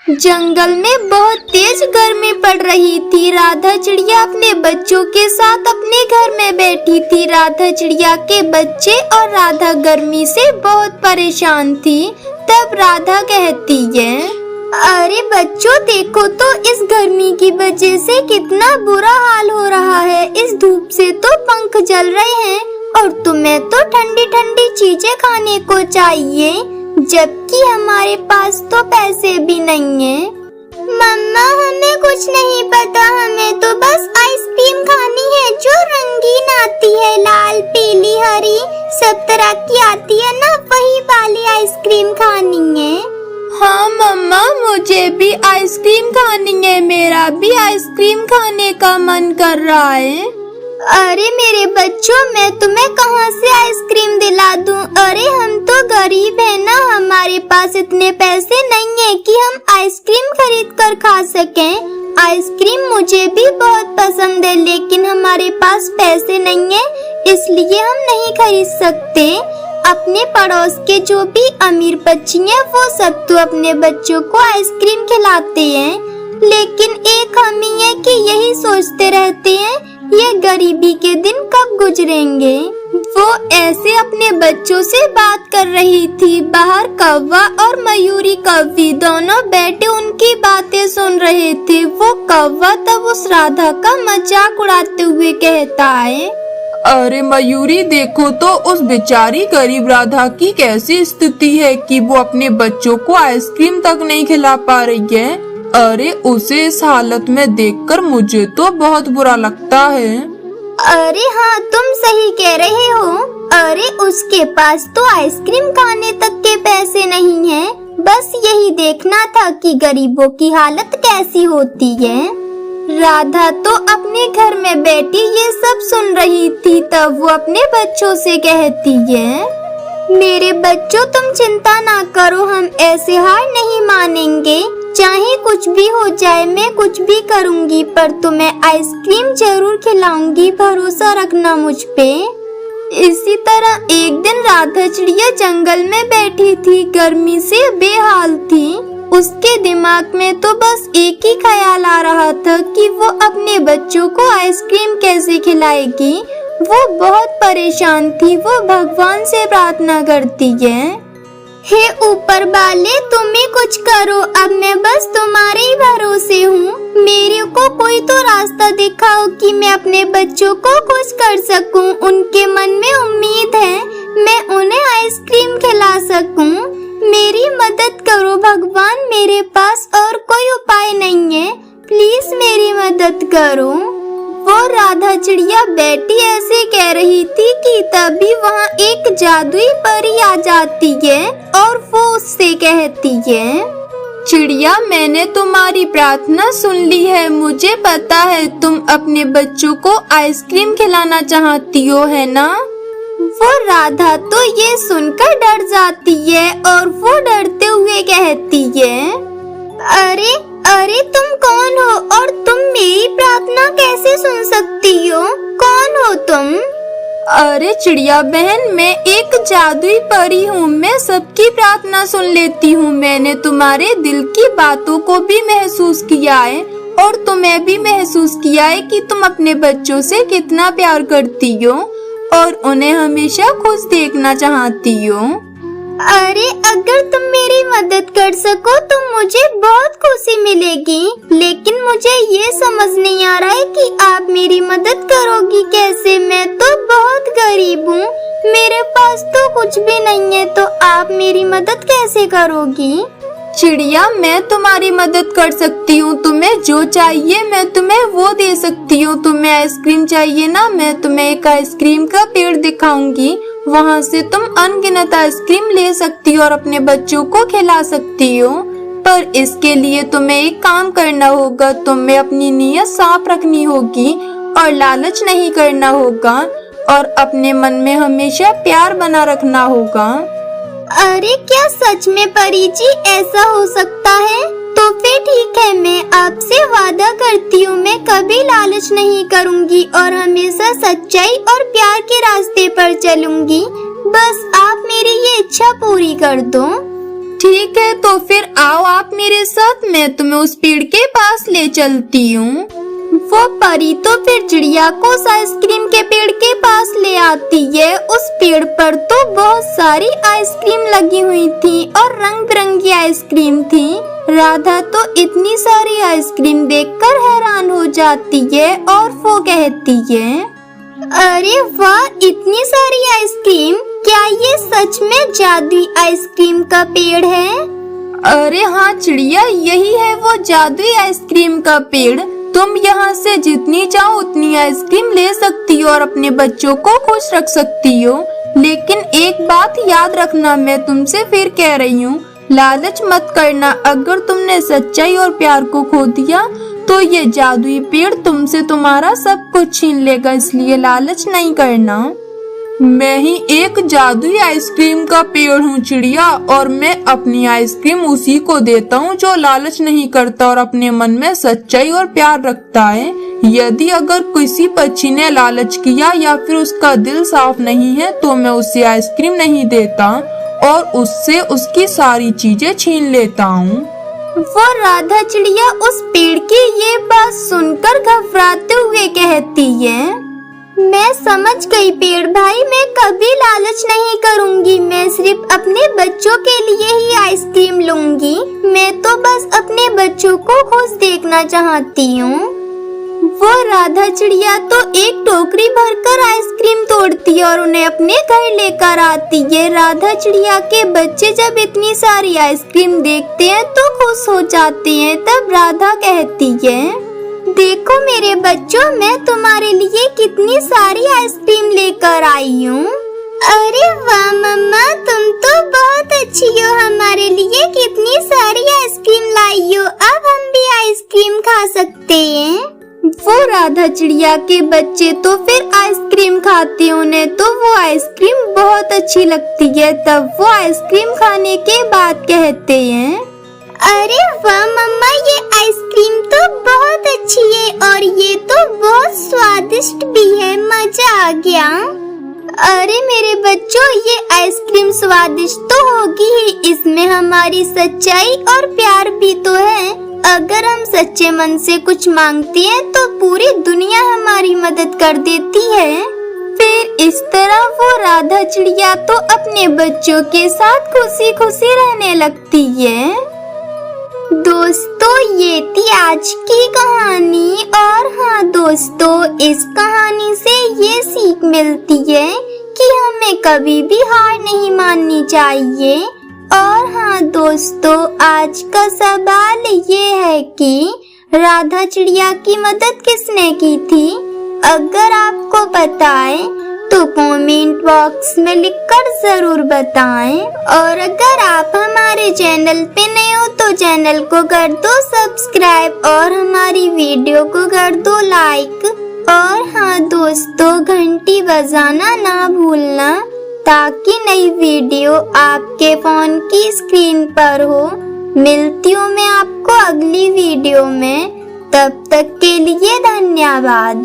जंगल में बहुत तेज गर्मी पड़ रही थी। राधा चिड़िया अपने बच्चों के साथ अपने घर में बैठी थी। राधा चिड़िया के बच्चे और राधा गर्मी से बहुत परेशान थी। तब राधा कहती है, अरे बच्चों देखो तो इस गर्मी की वजह से कितना बुरा हाल हो रहा है। इस धूप से तो पंख जल रहे हैं और तुम्हें तो ठंडी ठंडी चीजें खाने को चाहिए, जबकि हमारे पास तो पैसे भी नहीं है। मम्मा हमें कुछ नहीं पता, हमें तो बस आइसक्रीम खानी है जो रंगीन आती है, लाल पीली हरी सब तरह की आती है ना, वही वाली आइसक्रीम खानी है। हाँ मम्मा मुझे भी आइसक्रीम खानी है, मेरा भी आइसक्रीम खाने का मन कर रहा है। अरे मेरे बच्चों मैं तुम्हें कहाँ से आइसक्रीम दिला दूँ? अरे हम तो गरीब है ना, हमारे पास इतने पैसे नहीं है कि हम आइसक्रीम खरीद कर खा सकें। आइसक्रीम मुझे भी बहुत पसंद है लेकिन हमारे पास पैसे नहीं है, इसलिए हम नहीं खरीद सकते। अपने पड़ोस के जो भी अमीर बच्ची हैं वो सब तो अपने बच्चों को आइसक्रीम खिलाते हैं, लेकिन एक हम ही है कि यही सोचते रहते हैं ये गरीबी के दिन कब गुजरेंगे। वो ऐसे अपने बच्चों से बात कर रही थी। बाहर कौवा और मयूरी कौवी दोनों बैठे उनकी बातें सुन रहे थे। वो कौवा तब उस राधा का मजाक उड़ाते हुए कहता है, अरे मयूरी देखो तो उस बेचारी गरीब राधा की कैसी स्थिति है कि वो अपने बच्चों को आइसक्रीम तक नहीं खिला पा रही है। अरे उसे इस हालत में देखकर मुझे तो बहुत बुरा लगता है। अरे हाँ तुम सही कह रहे हो। अरे उसके पास तो आइसक्रीम खाने तक के पैसे नहीं हैं। बस यही देखना था कि गरीबों की हालत कैसी होती है। राधा तो अपने घर में बैठी ये सब सुन रही थी। तब वो अपने बच्चों से कहती है, मेरे बच्चों तुम चिंता ना करो, हम ऐसे हार नहीं मानेंगे। चाहे कुछ भी हो जाए मैं कुछ भी करूँगी, पर तुम्हें आइसक्रीम जरूर खिलाऊंगी, भरोसा रखना मुझ पे। इसी तरह एक दिन राधा चिड़िया जंगल में बैठी थी, गर्मी से बेहाल थी। उसके दिमाग में तो बस एक ही ख्याल आ रहा था कि वो अपने बच्चों को आइसक्रीम कैसे खिलाएगी। वो बहुत परेशान थी। वो भगवान से प्रार्थना करती है, हे ऊपर वाले तुम ही कुछ करो, अब मैं बस तुम्हारे ही भरोसे हूँ। मेरे को कोई तो रास्ता दिखाओ कि मैं अपने बच्चों को खुश कर सकूँ। उनके मन में उम्मीद है मैं उन्हें आइसक्रीम खिला सकूँ। मेरी मदद करो भगवान, मेरे पास और कोई उपाय नहीं है, प्लीज मेरी मदद करो। वो राधा चिड़िया बैठी ऐसे कह रही थी कि तभी वहाँ एक जादुई परी आ जाती है और वो उससे कहती है, चिड़िया मैंने तुम्हारी प्रार्थना सुन ली है। मुझे पता है तुम अपने बच्चों को आइसक्रीम खिलाना चाहती हो, है ना? वो राधा तो ये सुनकर डर जाती है और वो डरते हुए कहती है, अरे अरे तुम कौन हो और तुम मेरी प्रार्थना कैसे सुन सकती हो? कौन हो तुम? अरे चिड़िया बहन मैं एक जादुई परी हूँ, मैं सबकी प्रार्थना सुन लेती हूँ। मैंने तुम्हारे दिल की बातों को भी महसूस किया है और तुम्हें भी महसूस किया है कि तुम अपने बच्चों से कितना प्यार करती हो और उन्हें हमेशा खुश देखना चाहती हो। अरे अगर तुम मेरी मदद कर सको तो मुझे बहुत खुशी मिलेगी, लेकिन मुझे ये समझ नहीं आ रहा है कि आप मेरी मदद करोगी कैसे। मैं तो बहुत गरीब हूँ, मेरे पास तो कुछ भी नहीं है, तो आप मेरी मदद कैसे करोगी? चिड़िया मैं तुम्हारी मदद कर सकती हूँ। तुम्हें जो चाहिए मैं तुम्हें वो दे सकती हूँ। तुम्हें आइसक्रीम चाहिए ना, मैं तुम्हें एक आइसक्रीम का पेड़ दिखाऊंगी, वहाँ से तुम अनगिनत आइसक्रीम ले सकती हो और अपने बच्चों को खिला सकती हो। पर इसके लिए तुम्हें एक काम करना होगा, तुम्हें अपनी नीयत साफ रखनी होगी और लालच नहीं करना होगा और अपने मन में हमेशा प्यार बना रखना होगा। अरे क्या सच में परी जी ऐसा हो सकता है? तो फिर ठीक है, मैं आपसे वादा करती हूँ मैं कभी लालच नहीं करूँगी और हमेशा सच्चाई और प्यार के रास्ते पर चलूँगी। बस आप मेरी ये इच्छा पूरी कर दो। ठीक है, तो फिर आओ आप मेरे साथ, मैं तुम्हें उस पेड़ के पास ले चलती हूँ। वो परी तो फिर चिड़िया को उस आइसक्रीम के पेड़ के पास ले आती है। उस पेड़ पर तो बहुत सारी आइसक्रीम लगी हुई थी और रंग बिरंगी आइसक्रीम थी। राधा तो इतनी सारी आइसक्रीम देखकर हैरान हो जाती है और वो कहती है, अरे वाह, इतनी सारी आइसक्रीम! क्या ये सच में जादुई आइसक्रीम का पेड़ है? अरे हाँ चिड़िया, यही है वो जादुई आइसक्रीम का पेड़। तुम यहाँ से जितनी चाहो उतनी आइसक्रीम ले सकती हो और अपने बच्चों को खुश रख सकती हो। लेकिन एक बात याद रखना, मैं तुमसे फिर कह रही हूँ, लालच मत करना। अगर तुमने सच्चाई और प्यार को खो दिया तो ये जादुई पेड़ तुमसे तुम्हारा सब कुछ छीन लेगा, इसलिए लालच नहीं करना। मैं ही एक जादुई आइसक्रीम का पेड़ हूँ चिड़िया, और मैं अपनी आइसक्रीम उसी को देता हूँ जो लालच नहीं करता और अपने मन में सच्चाई और प्यार रखता है। यदि अगर किसी पक्षी ने लालच किया या फिर उसका दिल साफ नहीं है तो मैं उसे आइसक्रीम नहीं देता और उससे उसकी सारी चीजें छीन लेता हूँ। वो राधा चिड़िया उस पेड़ की ये बात सुनकर घबराते हुए कहती है, मैं समझ गई पेड़ भाई, मैं कभी लालच नहीं करूंगी। मैं सिर्फ अपने बच्चों के लिए ही आइसक्रीम लूंगी। मैं तो बस अपने बच्चों को खुश देखना चाहती हूँ। वो राधा चिड़िया तो एक टोकरी भरकर आइसक्रीम तोड़ती है और उन्हें अपने घर लेकर आती है। राधा चिड़िया के बच्चे जब इतनी सारी आइसक्रीम देखते हैं तो खुश हो जाते हैं। तब राधा कहती है, देखो मेरे बच्चों, मैं तुम्हारे लिए कितनी सारी आइसक्रीम लेकर आई हूँ। अरे वाह मम्मा, तुम तो बहुत अच्छी हो, हमारे लिए कितनी सारी आइसक्रीम लाई हो। अब हम भी आइसक्रीम खा सकते हैं। वो राधा चिड़िया के बच्चे तो फिर आइसक्रीम खाते हैं, उन्हें तो वो आइसक्रीम बहुत अच्छी लगती है। तब वो आइसक्रीम खाने के बाद कहते हैं, अरे वाह मम्मा, ये आइसक्रीम तो बहुत अच्छी है और ये तो बहुत स्वादिष्ट भी है, मजा आ गया। अरे मेरे बच्चों, ये आइसक्रीम स्वादिष्ट तो होगी ही, इसमें हमारी सच्चाई और प्यार भी तो है। अगर हम सच्चे मन से कुछ मांगते हैं तो पूरी दुनिया हमारी मदद कर देती है। फिर इस तरह वो राधा चिड़िया तो अपने बच्चों के साथ खुशी खुशी रहने लगती है। दोस्तों, ये थी आज की कहानी। और हाँ दोस्तों, इस कहानी से ये सीख मिलती है कि हमें कभी भी हार नहीं माननी चाहिए। और हाँ दोस्तों, आज का सवाल ये है कि राधा चिड़िया की मदद किसने की थी? अगर आपको पता है तो कमेंट बॉक्स में लिखकर जरूर बताएं। और अगर आप हमारे चैनल पे नए हो तो चैनल को कर दो सब्सक्राइब और हमारी वीडियो को कर दो लाइक। और हाँ दोस्तों, घंटी बजाना ना भूलना ताकि नई वीडियो आपके फोन की स्क्रीन पर हो। मिलती हूँ मैं आपको अगली वीडियो में, तब तक के लिए धन्यवाद।